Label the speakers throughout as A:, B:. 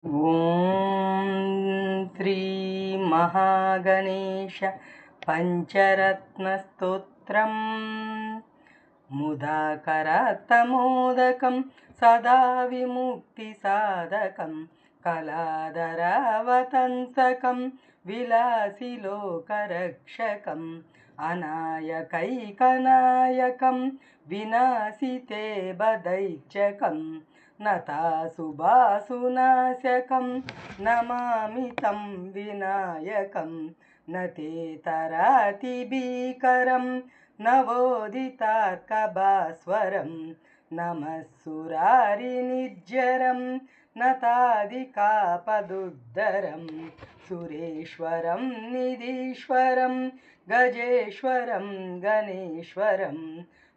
A: ఓం శ్రీ మహాగణేశ పంచరత్న స్తోత్రం ముదాకరాత్తమోదకం సదా విముక్తి సాధకం కళాధరావతంసకం విలాసి లోకరక్షకం అనాయకైకనాయకం వినాశితే బదైత్యకం నతాసుబాసునాశకం నమామి తం వినాయకం నతేతరాతి భీకరం నవోదితార్కభాస్వరం నమస్సురారి నిర్జరం నతాదికాపదుద్దరం సురేశ్వరం నిధీశ్వరం గజేశ్వరం గణేశ్వరం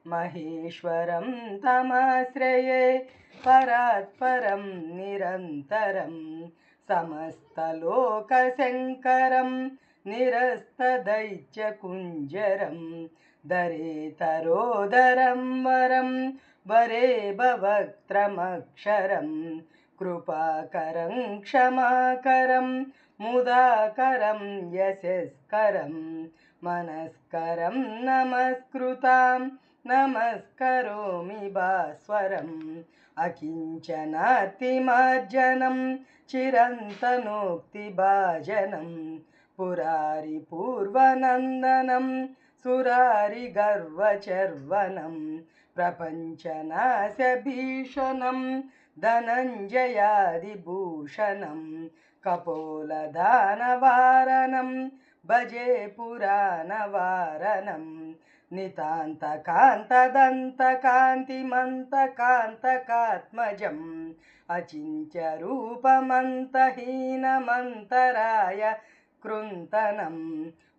A: మహేశ్వరం తమాశ్రయే పరాత్పరం నిరంతరం సమస్తలోకశంకరం నిరస్తదైత్యకుంజరం దరేతరోదరం వరం వరే భవక్త్రమక్షరం కృపాకరం క్షమాకరం ముదాకరం యశస్కరం మనస్కరం నమస్కృతాం నమస్కరోమి భాస్వరం అకించనాతిమార్జనం చిరంతనోక్తిభాజనం పురారి పూర్వనందనం సురారి గర్వచర్వనం ప్రపంచనాశభీషణం ధనంజయాదిభూషణం కపోలదానవారణం భజే పురాణవారణం నితాంతకాంతదంతకాంతిమంతకాంతకాత్మజం అచింత్యరూపమంతహీనమంతరాయ కృంతనం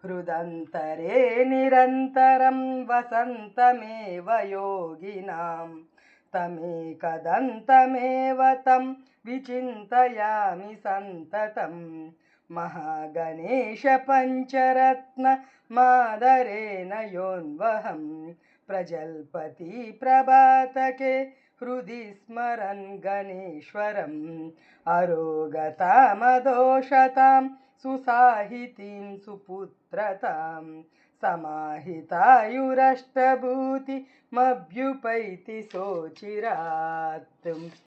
A: హృదంతరే నిరంతరం వసంతమేవ యోగినాం తమేకదంతమేవ తం విచింతయామి సంతతం మహాగణేశ పంచరత్న మాదరేణ యోన్వహం ప్రజల్పతి ప్రభాతకే హృది స్మరన్ గణేశ్వరం అరోగతామదోషతాం సుసాహితీం సుపుత్రతాం సమాహితాయురష్టభూతి మభ్యుపైతి శోచిరాత్.